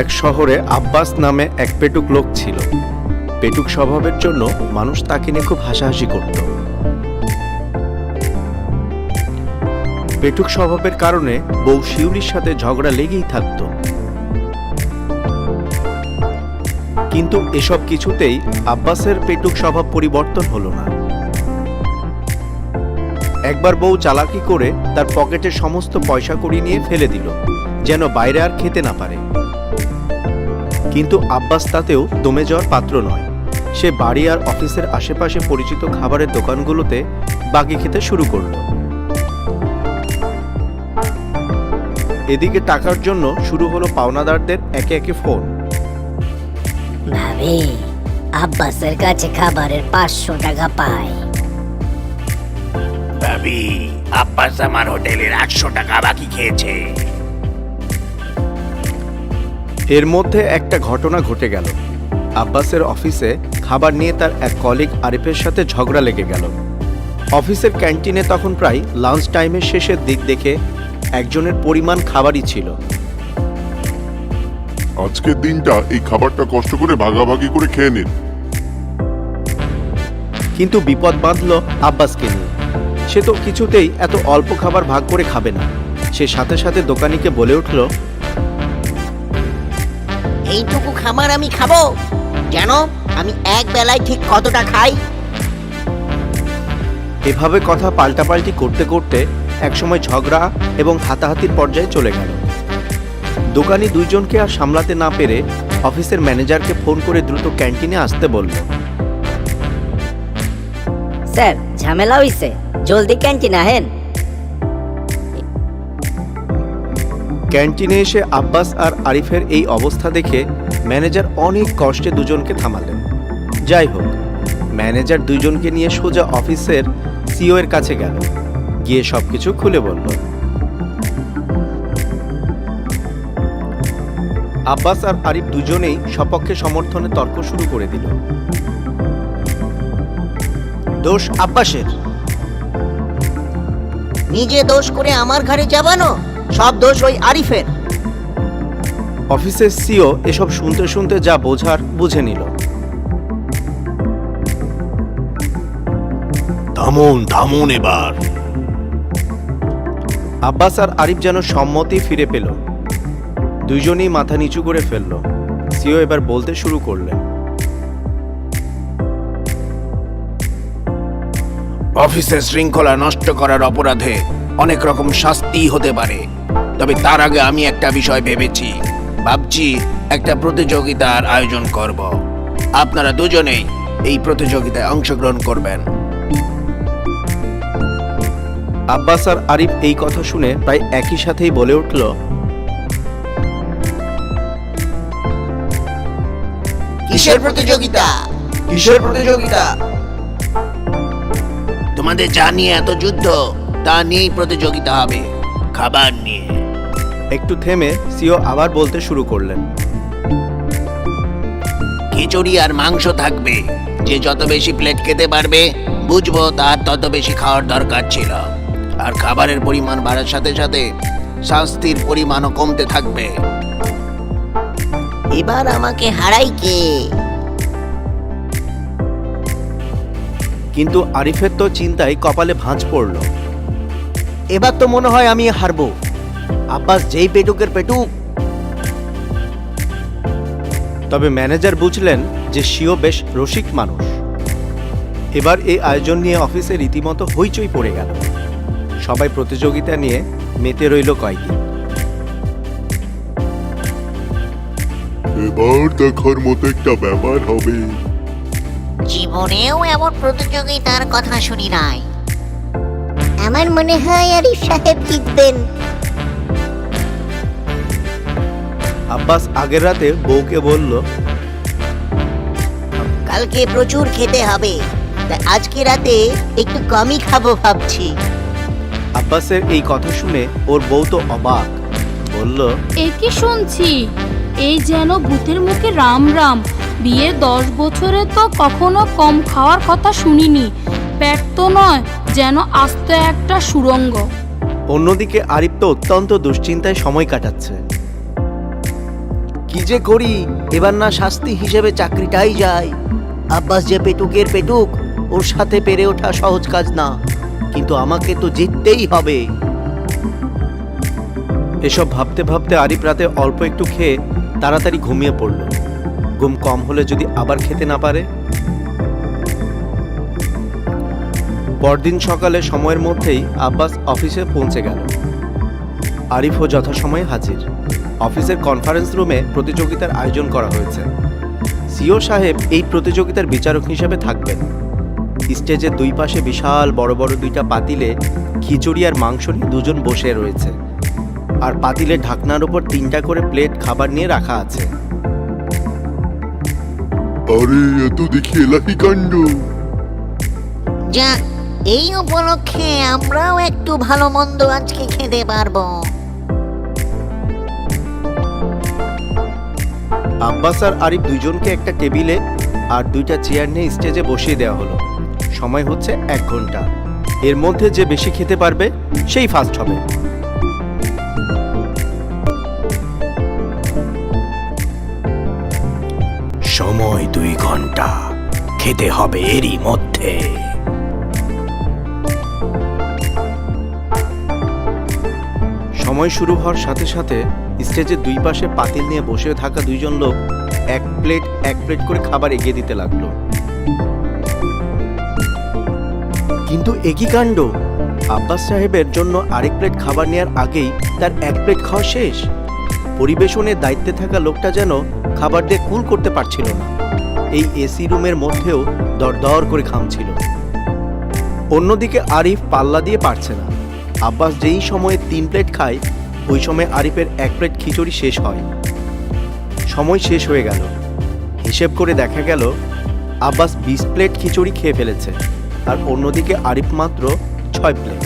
এক শহরে আব্বাস নামে এক পেটুক লোক ছিল। পেটুক স্বভাবের জন্য মানুষ তাকে নিয়ে খুব হাসাহাসি করত। পেটুক স্বভাবের কারণে বউ শিউলির সাথে ঝগড়া লেগেই থাকত। কিন্তু এসব কিছুতেই আব্বাসের পেটুক স্বভাব পরিবর্তন হলো না। একবার বউ চালাকি করে তার পকেটের সমস্ত পয়সা কড়ি নিয়ে ফেলে দিল, যেন বাইরে আর খেতে না পারে। কিন্তু আব্বাস তাতেও দমে যাওয়ার পাত্র নয়। সে বাড়ি আর অফিসের আশেপাশে পরিচিত খাবারের দোকানগুলোতে বাকি খেতে শুরু করল। এদিকে টাকার জন্য শুরু হলো পাওনাদারদের একে একে ফোন। ভাবি, আব্বাসের কাছে খাবারের 500 টাকা পাই। ভাবি, আব্বাস আমার হোটেলের 800 টাকা বাকি খেয়েছে। এর মধ্যে একটা ঘটনা ঘটে গেল। আব্বাসের অফিসে খাবার নিয়ে তার এক কলিগ আরিফের সাথে ঝগড়া লেগে গেল। অফিসের ক্যান্টিনে তখন প্রায় লাঞ্চ টাইমের শেষের দিক দেখে একজনের পরিমাণ খাবারই ছিল। আজকের দিনটা এই খাবারটা কষ্ট করে ভাগাভাগি করে খেয়ে নিন। কিন্তু বিপদ বাঁধল আব্বাসকে নিয়ে। সে তো কিছুতেই এত অল্প খাবার ভাগ করে খাবে না। সে সাথে সাথে দোকানিকে বলে উঠল, এইটুকু খাবার আমি খাবো? যেন আমি এক বেলায় ঠিক কতটা খাই? এভাবে কথা পাল্টাপাল্টি করতে করতে একসময় ঝগড়া এবং হাতাহাতির পর্যায়ে চলে গেল। দোকানি দুইজনকে আর সামলাতে না পেরে অফিসের ম্যানেজারকে ফোন করে দ্রুত ক্যান্টিনে আসতে বলল। স্যার, ঝামেলা হইছে, জলদি ক্যান্টিন আহেন। ক্যান্টিনে এসে আব্বাস আর আরিফের এই অবস্থা দেখে ম্যানেজার অনেক কষ্টে দুজনকে থামালেন। যাই হোক, ম্যানেজার দুইজনকে নিয়ে সোজা অফিসের সিও এর কাছে গেল, গিয়ে সবকিছু খুলে বলল। আব্বাস আর আরিফ দুজনেই সপক্ষে সমর্থনে তর্ক শুরু করে দিল। দোষ আব্বাসের। নিজে দোষ করে আমার ঘরে চাপানো, সব দোষ ওই আরিফের। অফিসের সিও এসব শুনতে শুনতে যা বোঝার বুঝে নিল। থামুন থামুন এবার। আব্বাস আর আরিফ যেন সম্মতি ফিরে পেল। দুইজনেই মাথা নিচু করে ফেলল। সিও এবার বলতে শুরু করলেন। অফিসের শৃঙ্খলা নষ্ট করার অপরাধে অনেক রকম শাস্তি হতে পারে, তবে তার আগে আমি একটা বিষয় ভাবছি একটা প্রতিযোগিতার আয়োজন করব। আপনারা দুজনেই এই প্রতিযোগিতায় অংশগ্রহণ করবেন। আব্বাস আর আরিফ এই কথা শুনে প্রায় একই সাথেই বলে উঠল, কিসের প্রতিযোগিতা? কিসের প্রতিযোগিতা? তোমাদের যা নিয়ে এত যুদ্ধ, তা নিয়েই প্রতিযোগিতা হবে, খাবার নিয়ে। একটু থেমে সিও আবার বলতে শুরু করলেন। খিচুড়ি আর মাংস থাকবে। যে যত বেশি প্লেট খেতে পারবে, বুঝবো তার তত বেশি খাওয়ার দরকার ছিল। আর খাবারের পরিমাণ বাড়ার সাথে সাথে শাস্তির পরিমাণও কমতে থাকবে। এবার আমাকে হারাই কে? কিন্তু আরিফের তো চিন্তায় কপালে ভাঁজ পড়ল। এবার তো মনে হয় আমি হারবো। আব্বাস যেই পেটুকের পেটুক। তবে ম্যানেজার বুঝলেন যে সিও বেশ রসিক মানুষ। এবার এই আয়োজন নিয়ে অফিসে রীতিমতো হইচই পড়ে গেল। সবাই প্রতিযোগিতা নিয়ে মেতে রইল কয়েকদিন। এবার দেখার মতো একটা ব্যাপার হবে। জীবনেও এমন প্রতিযোগিতার কথা শুনি নাই। আমার মনে হয় আরিফ সাহেব জিতবেন। আব্বাস আগের রাতে বউকে বলল, কালকে প্রচুর খেতে হবে, তাই আজকে রাতে একটু কমই খাবো ভাবছি। আব্বাসের এই কথা শুনে ওর বউ তো অবাক। বলল, এ কি শুনছি? এই যেন ভূতের মুখে রাম রাম। বিয়ে 10 বছরে তো কখনো কম খাওয়ার কথা শুনিনি। পেট তো নয়, যেন আস্ত একটা সুড়ঙ্গ। অন্যদিকে আরিফ তো অত্যন্ত দুশ্চিন্তায় সময় কাটাচ্ছে। কি যে করি, এবার না শাস্তি হিসেবে চাকরিটাই যায়। আব্বাস যে পেটুকের পেটুক, ওর সাথে পেরে ওঠা সহজ কাজ না, কিন্তু আমাকে তো জিততেই হবে। এসব ভাবতে ভাবতে আরিফ রাতে অল্প একটু খেয়ে তাড়াতাড়ি ঘুমিয়ে পড়ল। ঘুম কম হলে যদি আবার খেতে না পারে। পরদিন সকালে সময়ের মধ্যেই আব্বাস অফিসে পৌঁছে গেল। আরিফও যথাসময়ে হাজির। অফিসের কনফারেন্স রুমে প্রতিযোগিতার আয়োজন করা হয়েছে। সিও সাহেব এই প্রতিযোগিতার বিচারক হিসেবে থাকবেন। স্টেজের দুই পাশে বিশাল বড় বড় দুইটা পাতিলে খিচুড়ি আর মাংস নিয়ে দুজন বসে রয়েছে, আর পাতিলের ঢাকনার উপর 3টা করে প্লেট খাবার নিয়ে রাখা আছে। আরে এত দেখি এলাহি কাণ্ড। যাক, এই উপলক্ষে আমরাও একটু ভালো মন্দ আজকে খেতে পারবো। আব্বাস আর আরিফ দুইজনকে একটা টেবিলে আর 2টা চেয়ার নিয়ে স্টেজে বসিয়ে দেওয়া হলো। সময় হচ্ছে 1 ঘন্টা। এর মধ্যে যে বেশি খেতে পারবে সেই ফার্স্ট হবে। সময় 2 ঘন্টা, খেতে হবে এরই মধ্যে। সময় শুরু হওয়ার সাথে সাথে স্টেজের দুই পাশে পাতিল নিয়ে বসে থাকা দুইজন লোক এক প্লেট করে খাবার এগিয়ে দিতে লাগলো। কিন্তু একই কাণ্ড, আব্বাস সাহেবের জন্য আরেক প্লেট খাবার নেওয়ার আগেই তার 1 প্লেট খাওয়া শেষ। পরিবেশনের দায়িত্বে থাকা লোকটা যেন খাবার দিয়ে কুল করতে পারছিল না। এই এসি রুমের মধ্যেও দরদর করে ঘামছিল। অন্যদিকে আরিফ পাল্লা দিয়ে পারছে না। আব্বাস যেই সময়ে 3 প্লেট খায়, ওই সময় আরিফের 1 প্লেট খিচুড়ি শেষ হয়। সময় শেষ হয়ে গেল। হিসেব করে দেখা গেল আব্বাস 20 প্লেট খিচুড়ি খেয়ে ফেলেছে, আর অন্যদিকে আরিফ মাত্র 6 প্লেট।